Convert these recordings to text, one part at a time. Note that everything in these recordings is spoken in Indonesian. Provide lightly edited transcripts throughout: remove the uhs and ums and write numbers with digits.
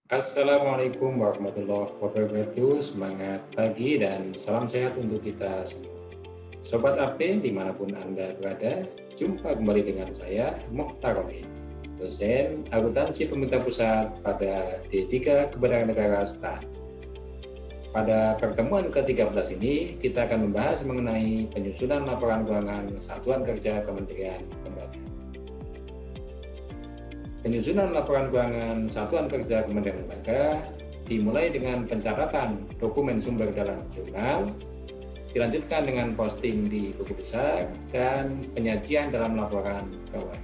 Assalamualaikum warahmatullahi wabarakatuh. Semangat pagi dan salam sehat untuk kita semua. Sobat AP dimanapun Anda berada, jumpa kembali dengan saya, Mokhtar Rohid, dosen akuntansi pemerintah pusat pada D3 Kewarganegaraan STAN. Pada pertemuan ke-13 ini, kita akan membahas mengenai penyusunan laporan keuangan Satuan Kerja Kementerian Lembaga. Penyusunan laporan keuangan Satuan Kerja Kementerian Lembaga dimulai dengan pencatatan dokumen sumber dalam jurnal, dilanjutkan dengan posting di buku besar, dan penyajian dalam laporan keuangan.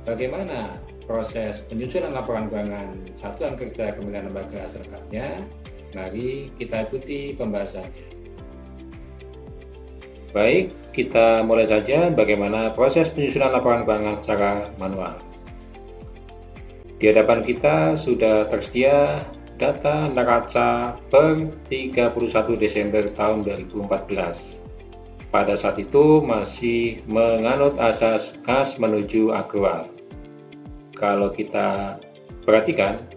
Bagaimana proses penyusunan laporan keuangan Satuan Kerja Kementerian Lembaga selengkapnya? Mari kita ikuti pembahasannya. Baik, kita mulai saja bagaimana proses penyusunan laporan keuangan secara manual. Di hadapan kita sudah tersedia data neraca per 31 Desember tahun 2014. Pada saat itu masih menganut asas kas menuju akrual. Kalau kita perhatikan,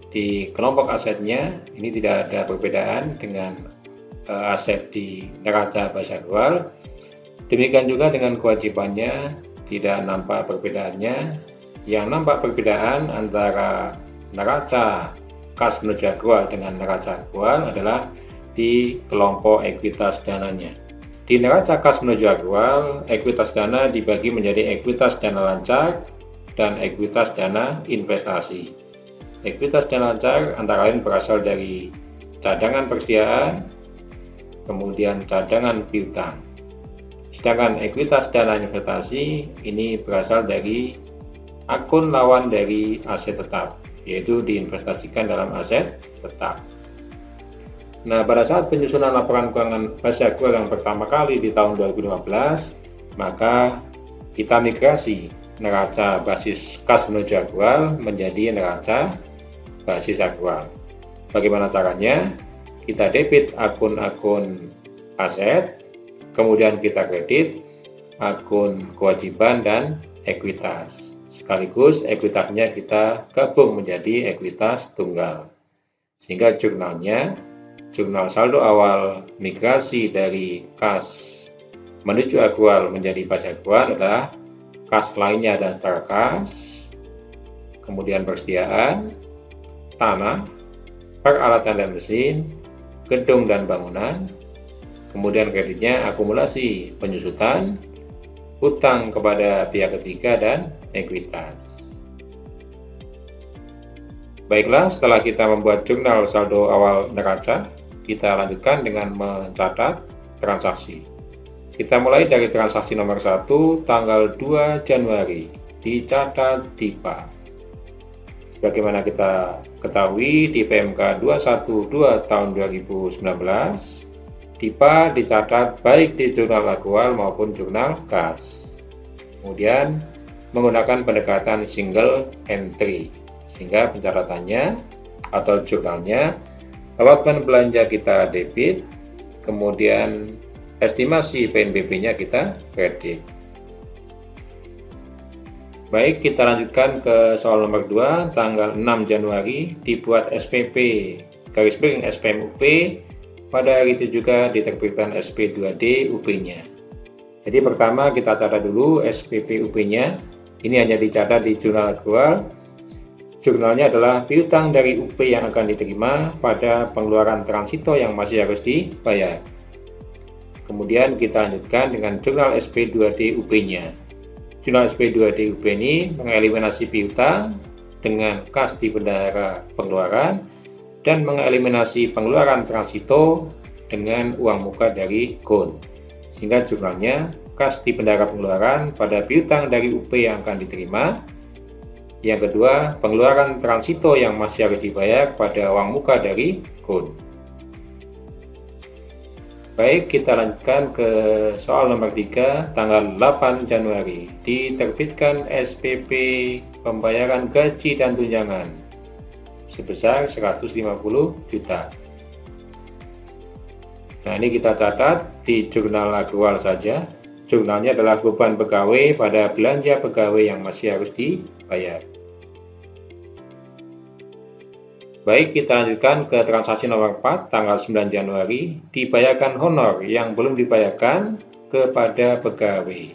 di kelompok asetnya ini tidak ada perbedaan dengan aset di neraca bahasa akrual. Demikian juga dengan kewajibannya tidak nampak perbedaannya. Yang nampak perbedaan antara neraca kas menuju akrual dengan neraca akrual adalah di kelompok ekuitas dananya. Di neraca kas menuju akrual, ekuitas dana dibagi menjadi ekuitas dana lancar dan ekuitas dana investasi. Ekuitas dana lancar antara lain berasal dari cadangan persediaan, kemudian cadangan piutang. Sedangkan ekuitas dana investasi ini berasal dari akun lawan dari aset tetap, yaitu diinvestasikan dalam aset tetap. Nah, pada saat penyusunan laporan keuangan bahasa akrual yang pertama kali di tahun 2015, maka kita migrasi neraca basis kas menuju akrual menjadi neraca basis akrual. Bagaimana caranya? Kita debit akun-akun aset, kemudian kita kredit akun kewajiban dan ekuitas. Sekaligus ekuitasnya kita gabung menjadi ekuitas tunggal. Sehingga jurnalnya, jurnal saldo awal migrasi dari kas menuju akrual menjadi basis akrual adalah kas lainnya dan setara kas, kemudian persediaan, tanah, peralatan dan mesin, gedung dan bangunan, kemudian kreditnya akumulasi penyusutan, hutang kepada pihak ketiga, dan ekuitas. Baiklah, setelah kita membuat jurnal saldo awal neraca, kita lanjutkan dengan mencatat transaksi. Kita mulai dari transaksi nomor 1 tanggal 2 Januari, dicatat DIPA. Sebagaimana kita ketahui di PMK 212 tahun 2019, DIPA dicatat baik di jurnal akrual maupun jurnal kas. Kemudian menggunakan pendekatan single entry, sehingga pencatatannya atau jurnalnya awal belanja kita debit, kemudian estimasi PNBP-nya kita kredit. Baik, kita lanjutkan ke soal nomor 2, tanggal 6 Januari dibuat SPP garis miring SPM UP. Pada hari itu juga diterbitkan SP2D UP-nya. Jadi pertama kita catat dulu SPP UP-nya. Ini hanya dicatat di jurnal akrual. Jurnalnya adalah piutang dari UP yang akan diterima pada pengeluaran transito yang masih harus dibayar. Kemudian kita lanjutkan dengan jurnal SP2D UP-nya. Jurnal SP2D UP ini mengeliminasi piutang dengan kas di bendahara pengeluaran dan mengeliminasi pengeluaran transito dengan uang muka dari KUN. Sehingga jurnalnya kas di bendahara pengeluaran pada piutang dari UP yang akan diterima. Yang kedua, pengeluaran transito yang masih harus dibayar pada uang muka dari KUN. Baik, kita lanjutkan ke soal nomor 3, tanggal 8 Januari. Diterbitkan SPP pembayaran gaji dan tunjangan sebesar 150 juta. Nah, ini kita catat di jurnal akrual saja. Jurnalnya adalah beban pegawai pada belanja pegawai yang masih harus dibayar. Baik, kita lanjutkan ke transaksi nomor 4, tanggal 9 Januari, dibayarkan honor yang belum dibayarkan kepada pegawai.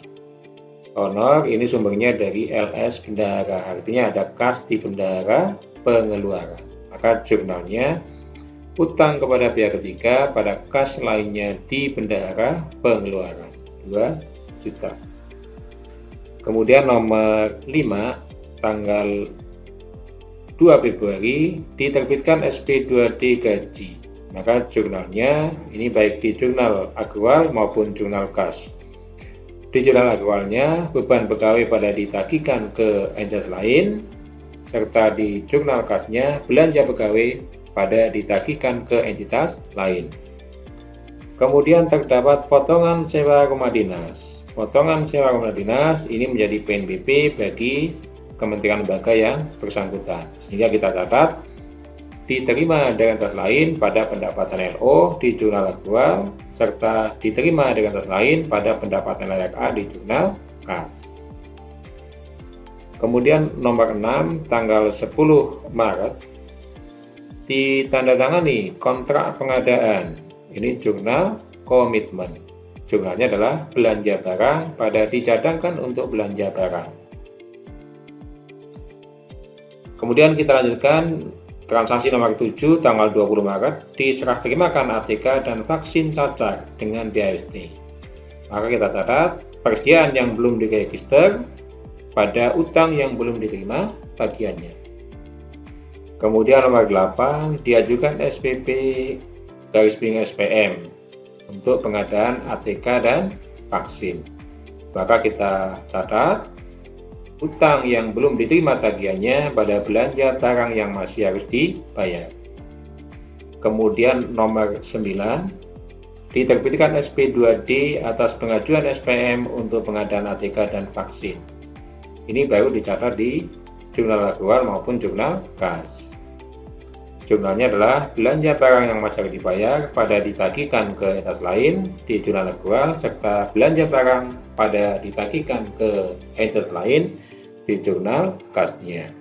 Honor ini sumbernya dari LS bendahara, artinya ada kas di bendahara pengeluaran. Maka jurnalnya utang kepada pihak ketiga pada kas lainnya di bendahara pengeluaran 2 juta. Kemudian nomor 5, tanggal 2 Februari diterbitkan SP2D gaji. Maka jurnalnya ini baik di jurnal akrual maupun jurnal kas. Di jurnal akrualnya beban pegawai pada ditagihkan ke entitas lain, serta di jurnal kasnya belanja pegawai pada ditagihkan ke entitas lain. Kemudian terdapat potongan sewa rumah dinas. Potongan sewa rumah dinas ini menjadi PNBP bagi kementerian lembaga yang bersangkutan. Sehingga kita catat diterima dengan entitas lain pada pendapatan LO di jurnal akrual, serta diterima dengan entitas lain pada pendapatan layak A di jurnal kas. Kemudian nomor 6, tanggal 10 Maret, ditandatangani kontrak pengadaan. Ini jurnal komitmen. Jurnalnya adalah belanja barang pada dicadangkan untuk belanja barang. Kemudian kita lanjutkan transaksi nomor 7 tanggal 20 Maret diserah terimakan ATK dan vaksin cacar dengan BAST. Maka kita catat persediaan yang belum diregister pada utang yang belum diterima tagihannya. Kemudian nomor 8 diajukan SPP SPM untuk pengadaan ATK dan vaksin. Maka kita catat utang yang belum diterima tagihannya pada belanja barang yang masih harus dibayar. Kemudian nomor 9, diterbitkan SP2D atas pengajuan SPM untuk pengadaan ATK dan vaksin. Ini baru dicatat di jurnal akrual maupun jurnal kas. Jurnalnya adalah belanja barang yang masih harus dibayar pada ditagihkan ke entitas lain di jurnal akrual, serta belanja barang pada ditagihkan ke entitas lain di jurnal kasnya.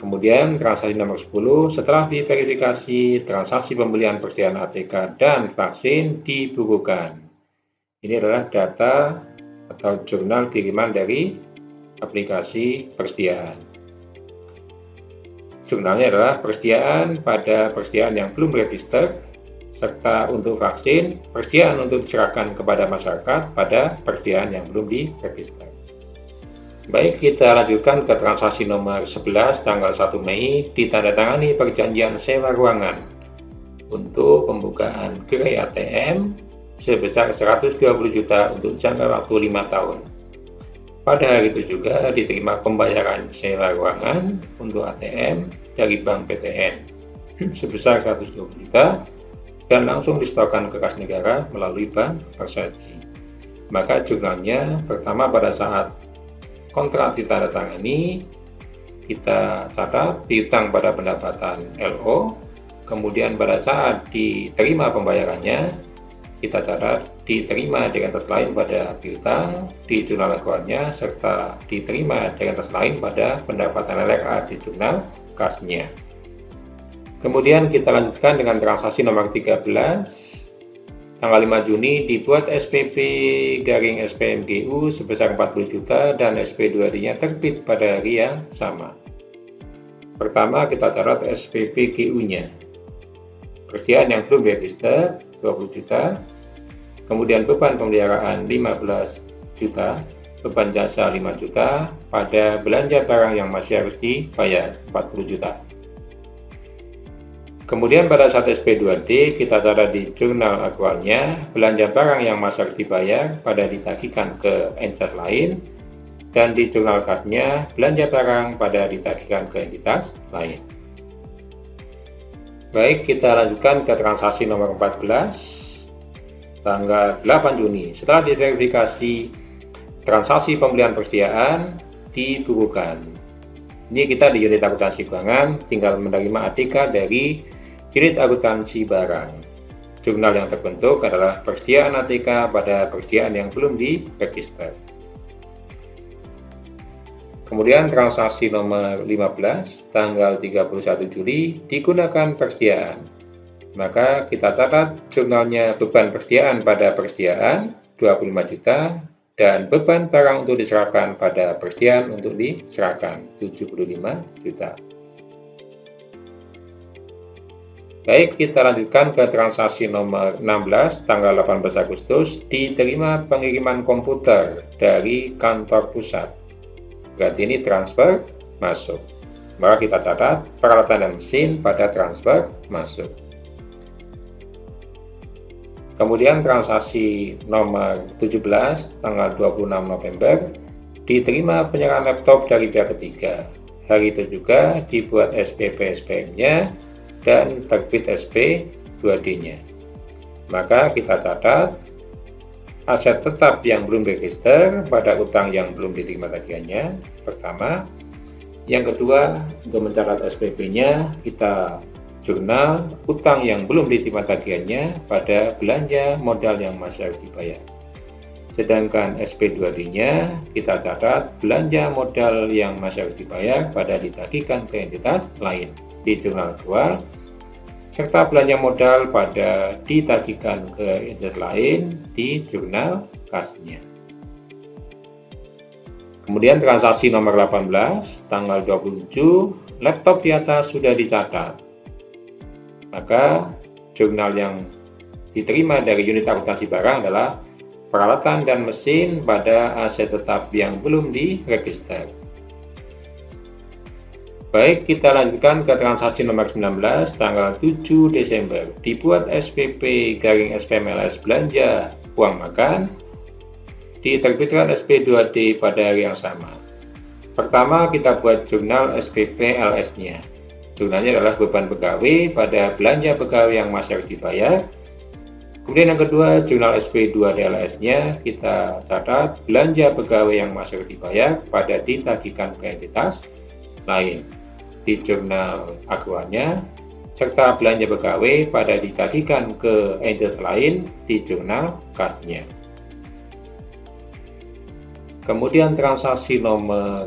Kemudian transaksi nomor 10, setelah diverifikasi, transaksi pembelian persediaan ATK dan vaksin dibukukan. Ini adalah data atau jurnal kiriman dari aplikasi persediaan. Jurnalnya adalah persediaan pada persediaan yang belum register, serta untuk vaksin, persediaan untuk diserahkan kepada masyarakat pada persediaan yang belum diregister. Baik, kita lanjutkan ke transaksi nomor 11 tanggal 1 Mei, ditandatangani perjanjian sewa ruangan untuk pembukaan gerai ATM sebesar 120 juta untuk jangka waktu 5 tahun. Pada hari itu juga diterima pembayaran sewa ruangan untuk ATM dari Bank PTN sebesar 120 juta dan langsung disetorkan ke kas negara melalui Bank Persepsi. Maka jurnalnya pertama pada saat kontrak ditandatangani, kita catat piutang pada pendapatan LO, kemudian pada saat diterima pembayarannya, kita catat diterima dengan entitas lain pada piutang di jurnal akrualnya, serta diterima dengan entitas lain pada pendapatan layak A di jurnal kasnya. Kemudian kita lanjutkan dengan transaksi nomor 13, tanggal 5 Juni dibuat SPP garing SPMGU sebesar 40 juta dan SP2D-nya terbit pada hari yang sama. Pertama kita catat SPP GU-nya. Persediaan yang belum register 20 juta, kemudian beban pemeliharaan 15 juta, beban jasa 5 juta, pada belanja barang yang masih harus dibayar 40 juta. Kemudian pada saat SP2D kita catat di jurnal akrualnya belanja barang yang masih harus dibayar pada ditagihkan ke entitas lain, dan di jurnal kasnya belanja barang pada ditagihkan ke entitas lain. Baik, kita lanjutkan ke transaksi nomor 14 tanggal 8 Juni. Setelah diverifikasi, transaksi pembelian persediaan dibukukan. Ini kita di unit akuntansi keuangan tinggal menerima ATK dari unit akuntansi barang. Jurnal yang terbentuk adalah persediaan ATK pada persediaan yang belum diregister. Kemudian transaksi nomor 15 tanggal 31 Juli digunakan persediaan. Maka kita catat jurnalnya beban persediaan pada persediaan 25 juta dan beban barang untuk diserahkan pada persediaan untuk diserahkan 75 juta. Baik, kita lanjutkan ke transaksi nomor 16 tanggal 18 Agustus diterima pengiriman komputer dari kantor pusat. Berarti ini transfer masuk. Maka kita catat peralatan dan mesin pada transfer masuk. Kemudian transaksi nomor 17 tanggal 26 November diterima penyerahan laptop dari pihak ketiga. Hari itu juga dibuat SPP-SPM-nya dan terbit SP 2D-nya. Maka kita catat aset tetap yang belum register pada utang yang belum diterima tagihannya pertama. Yang kedua, untuk mencatat SPP-nya kita jurnal utang yang belum diterima tagihannya pada belanja modal yang masih harus dibayar. Sedangkan SP2D-nya kita catat belanja modal yang masih harus dibayar pada ditagihkan ke entitas lain di jurnal aktual, serta belanja modal pada ditagihkan ke entitas lain di jurnal kasnya. Kemudian transaksi nomor 18 tanggal 27 laptop di atas sudah dicatat. Maka jurnal yang diterima dari unit akuntansi barang adalah peralatan dan mesin pada aset tetap yang belum diregister. Baik, kita lanjutkan ke transaksi nomor 19 tanggal 7 Desember. Dibuat SPP garing SPMLS belanja uang makan, diterbitkan SP2D pada hari yang sama. Pertama, kita buat jurnal SPP LS-nya. Jurnalnya adalah beban pegawai pada belanja pegawai yang masih harus dibayar. Kemudian yang kedua, jurnal SP2DLS-nya kita catat belanja pegawai yang masih harus dibayar pada ditagihkan ke entitas lain di jurnal aktualnya, serta belanja pegawai pada ditagihkan ke entitas lain di jurnal kasnya. Kemudian transaksi nomor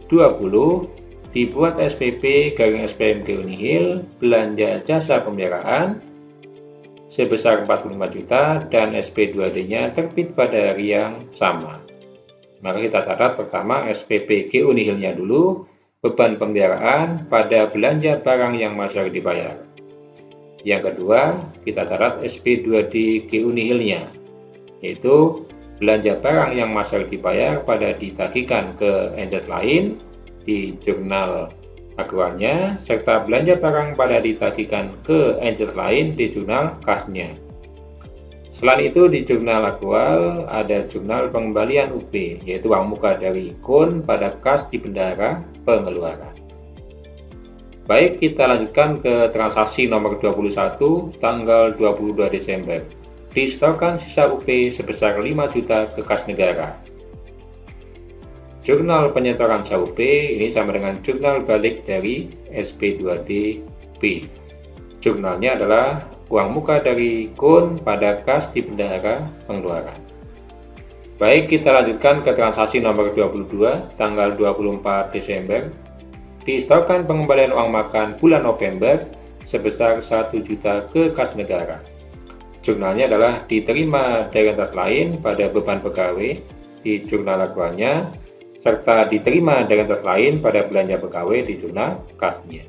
20 dibuat SPP garing SPMG Unihil belanja jasa pemeliharaan sebesar 45 juta dan SP2D-nya terbit pada hari yang sama. Maka kita catat pertama SPP G Unihil-nya dulu, beban pemeliharaan pada belanja barang yang masih harus dibayar. Yang kedua, kita catat SP2D G Unihil-nya, yaitu belanja barang yang masih harus dibayar pada ditagihkan ke entitas lain di jurnal aktualnya, serta belanja barang pada ditagihkan ke entitas lain di jurnal kasnya. Selain itu, di jurnal aktual ada jurnal pengembalian UP, yaitu uang muka dari KUN pada kas di bendahara pengeluaran. Baik, kita lanjutkan ke transaksi nomor 21 tanggal 22 Desember. Disetorkan sisa UP sebesar 5 juta ke kas negara. Jurnal penyetoran SAUP ini sama dengan jurnal balik dari SP2DP. Jurnalnya adalah uang muka dari KUN pada kas di bendahara pengeluaran. Baik, kita lanjutkan ke transaksi nomor 22 tanggal 24 Desember. Disetorkan pengembalian uang makan bulan November sebesar 1 juta ke kas negara. Jurnalnya adalah diterima dari entitas lain pada beban pegawai di jurnal aktualnya, serta diterima dari entitas lain pada belanja pegawai di jurnal kasnya.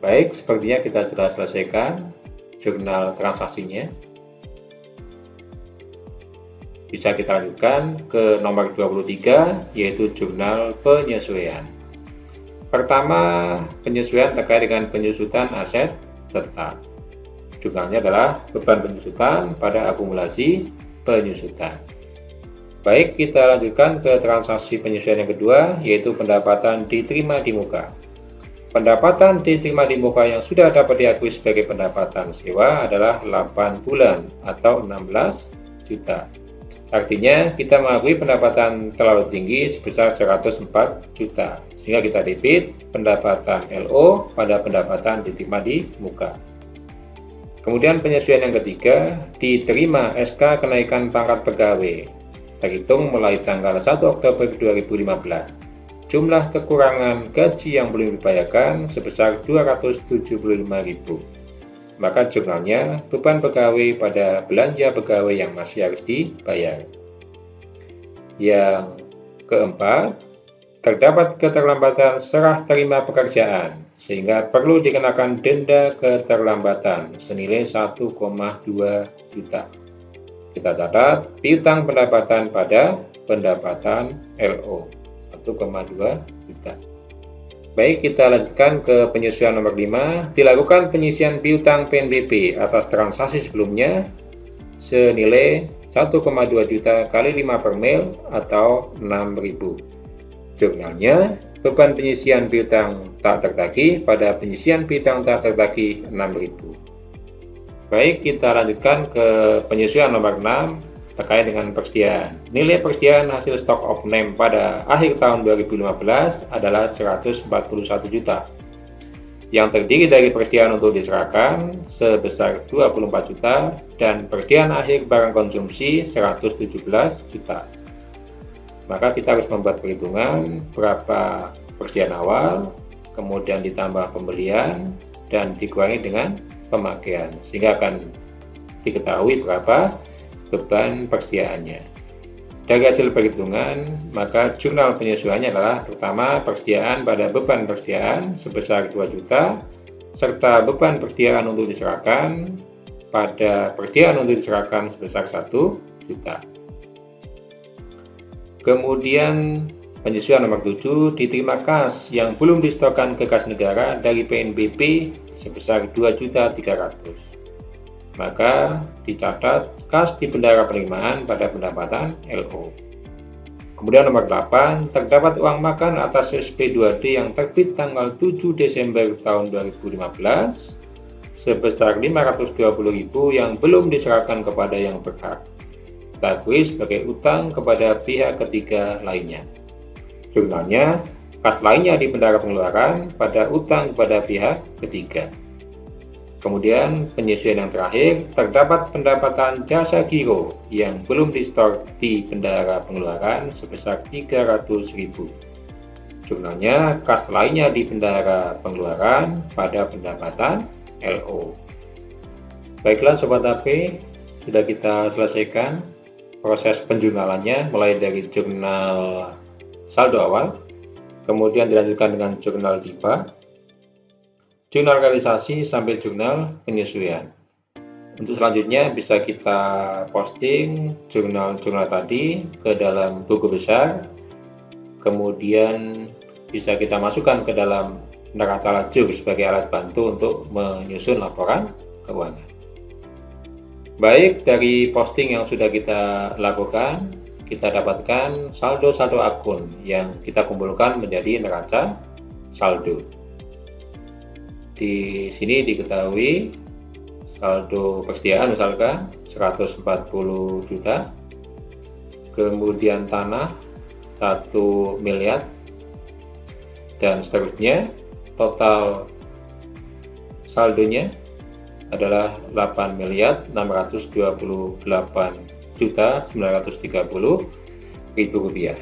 Baik, sepertinya kita sudah selesaikan jurnal transaksinya. Bisa kita lanjutkan ke nomor 23, yaitu jurnal penyesuaian. Pertama, penyesuaian terkait dengan penyusutan aset tetap. Jurnalnya adalah beban penyusutan pada akumulasi penyusutan. Baik, kita lanjutkan ke transaksi penyesuaian yang kedua, yaitu pendapatan diterima di muka. Pendapatan diterima di muka yang sudah dapat diakui sebagai pendapatan sewa adalah 8 bulan atau 16 juta. Artinya, kita mengakui pendapatan terlalu tinggi sebesar 104 juta, sehingga kita debit pendapatan LO pada pendapatan diterima di muka. Kemudian penyesuaian yang ketiga, diterima SK kenaikan pangkat pegawai. terhitung mulai tanggal 1 Oktober 2015. Jumlah kekurangan gaji yang belum dibayarkan sebesar 275.000. Maka jurnalnya beban pegawai pada belanja pegawai yang masih harus dibayar. Yang keempat, terdapat keterlambatan serah terima pekerjaan, sehingga perlu dikenakan denda keterlambatan senilai 1,2 juta. Kita catat piutang pendapatan pada pendapatan LO 1,2 juta. Baik, kita lanjutkan ke penyesuaian nomor 5. Dilakukan penyisian piutang PNBP atas transaksi sebelumnya senilai 1,2 juta kali 5 per mil atau 6.000. Jurnalnya, beban penyisian piutang tak tertagih pada penyisian piutang tak tertagih 6.000. Baik, kita lanjutkan ke penyesuaian nomor 6 terkait dengan persediaan. Nilai persediaan hasil stock of name pada akhir tahun 2015 adalah 141 juta, yang terdiri dari persediaan untuk diserahkan sebesar 24 juta dan persediaan akhir barang konsumsi 117 juta. Maka kita harus membuat perhitungan berapa persediaan awal, kemudian ditambah pembelian, dan dikurangi dengan pemakaian, sehingga akan diketahui berapa beban persediaannya. Dari hasil perhitungan, maka jurnal penyesuaiannya adalah pertama persediaan pada beban persediaan sebesar 2 juta, serta beban persediaan untuk diserahkan pada persediaan untuk diserahkan sebesar 1 juta. Kemudian penyesuaian nomor 7, diterima kas yang belum disetorkan ke kas negara dari PNBP sebesar 2.300.000. Maka dicatat kas di bendahara penerimaan pada pendapatan LO. Kemudian nomor 8, terdapat uang makan atas SP2D yang terbit tanggal 7 Desember tahun 2015 sebesar 520.000 yang belum diserahkan kepada yang berhak. Kita akui sebagai utang kepada pihak ketiga lainnya. Jurnalnya, kas lainnya di bendahara pengeluaran pada utang kepada pihak ketiga. Kemudian penyesuaian yang terakhir, terdapat pendapatan jasa giro yang belum di-store di bendahara pengeluaran sebesar 300.000. Jurnalnya, kas lainnya di bendahara pengeluaran pada pendapatan LO. Baiklah Sobat AP, sudah kita selesaikan proses penjurnalannya mulai dari jurnal saldo awal, kemudian dilanjutkan dengan jurnal DIPA, jurnal realisasi sampai jurnal penyesuaian. Untuk selanjutnya bisa kita posting jurnal-jurnal tadi ke dalam buku besar, kemudian bisa kita masukkan ke dalam neraca lajur sebagai alat bantu untuk menyusun laporan keuangan. Baik, dari posting yang sudah kita lakukan, kita dapatkan saldo-saldo akun yang kita kumpulkan menjadi neraca saldo. Di sini diketahui saldo persediaan misalkan 140 juta, kemudian tanah 1 miliar, dan seterusnya. Total saldonya adalah 8.928.930.000 rupiah.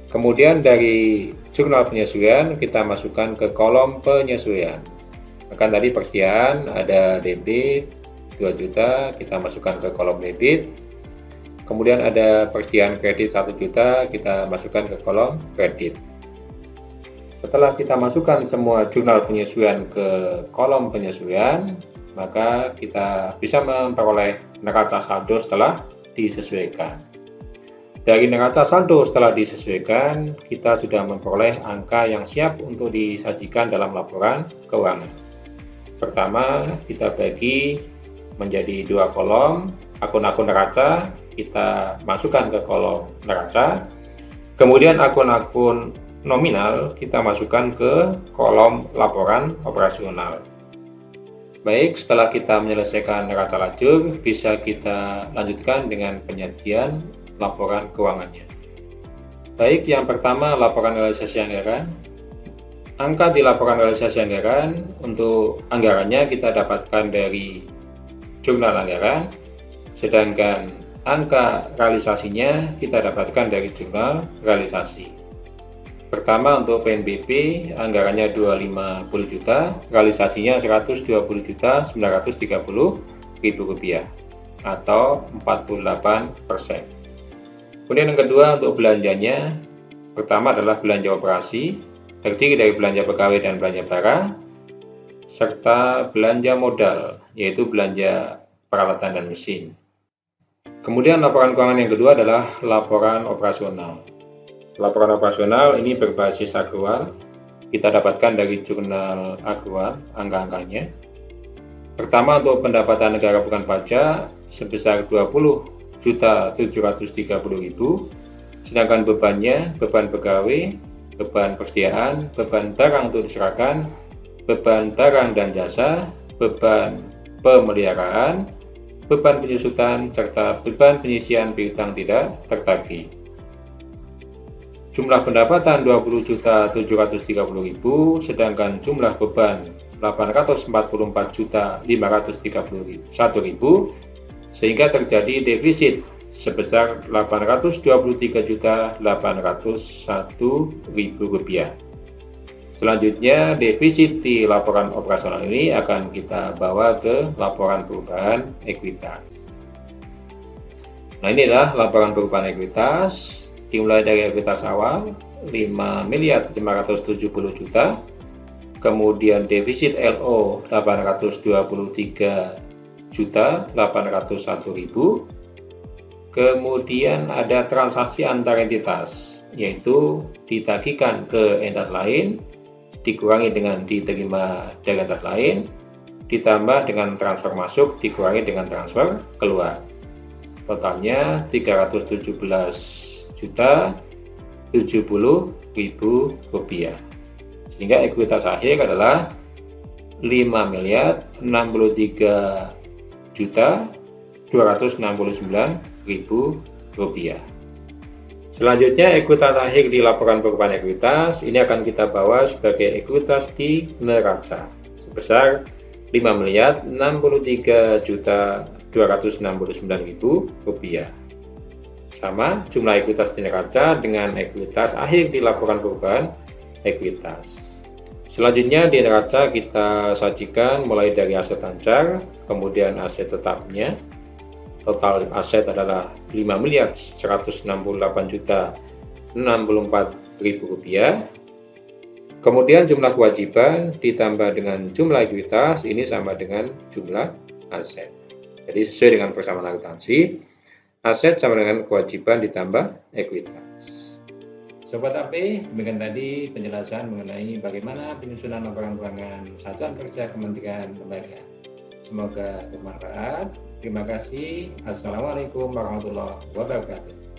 Kemudian dari jurnal penyesuaian kita masukkan ke kolom penyesuaian. Akan tadi persediaan ada debit 2 juta, kita masukkan ke kolom debit. Kemudian ada persediaan kredit 1 juta, kita masukkan ke kolom kredit. Setelah kita masukkan semua jurnal penyesuaian ke kolom penyesuaian, maka kita bisa memperoleh neraca saldo setelah disesuaikan. Dari neraca saldo setelah disesuaikan, kita sudah memperoleh angka yang siap untuk disajikan dalam laporan keuangan. Pertama, kita bagi menjadi 2 kolom, akun-akun neraca, kita masukkan ke kolom neraca, kemudian akun-akun nominal kita masukkan ke kolom laporan operasional. Baik, setelah kita menyelesaikan neraca lajur, bisa kita lanjutkan dengan penyajian laporan keuangannya. Baik, yang pertama laporan realisasi anggaran. Angka di laporan realisasi anggaran, untuk anggarannya kita dapatkan dari jurnal anggaran, sedangkan Angka realisasinya kita dapatkan dari jurnal realisasi. Pertama untuk PNBP anggarannya 250 juta, realisasinya 120.930.000 rupiah atau 48%. Kemudian yang kedua untuk belanjanya, pertama adalah belanja operasi, terdiri dari belanja pegawai dan belanja barang, serta belanja modal, yaitu belanja peralatan dan mesin. Kemudian laporan keuangan yang kedua adalah laporan operasional. Laporan operasional ini berbasis akrual, kita dapatkan dari jurnal akrual angka-angkanya. Pertama untuk pendapatan negara bukan pajak sebesar 20.730.000, sedangkan bebannya beban pegawai, beban persediaan, beban barang untuk diserahkan, beban barang dan jasa, beban pemeliharaan, beban penyusutan, serta beban penyisian piutang tidak tertagih. Jumlah pendapatan 20.730.000, sedangkan jumlah beban 844.531.000, sehingga terjadi defisit sebesar 823.801.000 rupiah. Selanjutnya, defisit di laporan operasional ini akan kita bawa ke laporan perubahan ekuitas. Nah, inilah laporan perubahan ekuitas, dimulai dari ekuitas awal 5.570 juta, kemudian defisit LO 823.801.000, kemudian ada transaksi antar entitas, yaitu ditagihkan ke entitas lain, dikurangi dengan diterima dari entitas lain, ditambah dengan transfer masuk, dikurangi dengan transfer keluar. Totalnya 317.070.000 rupiah. Sehingga ekuitas akhir adalah 5.063.269.000 rupiah. Selanjutnya, ekuitas akhir di laporan perubahan ekuitas ini akan kita bawa sebagai ekuitas di neraca sebesar 5.063.269.000 rupiah. Sama jumlah ekuitas di neraca dengan ekuitas akhir di laporan perubahan ekuitas. Selanjutnya di neraca kita sajikan mulai dari aset lancar, kemudian aset tetapnya. Total aset adalah 5.168.064.000 rupiah. Kemudian jumlah kewajiban ditambah dengan jumlah ekuitas ini sama dengan jumlah aset. Jadi sesuai dengan persamaan akuntansi, aset sama dengan kewajiban ditambah ekuitas. Sobat AP, demikian tadi penjelasan mengenai bagaimana penyusunan laporan keuangan satuan kerja kementerian lembaga. Semoga bermanfaat. Terima kasih. Assalamualaikum warahmatullahi wabarakatuh.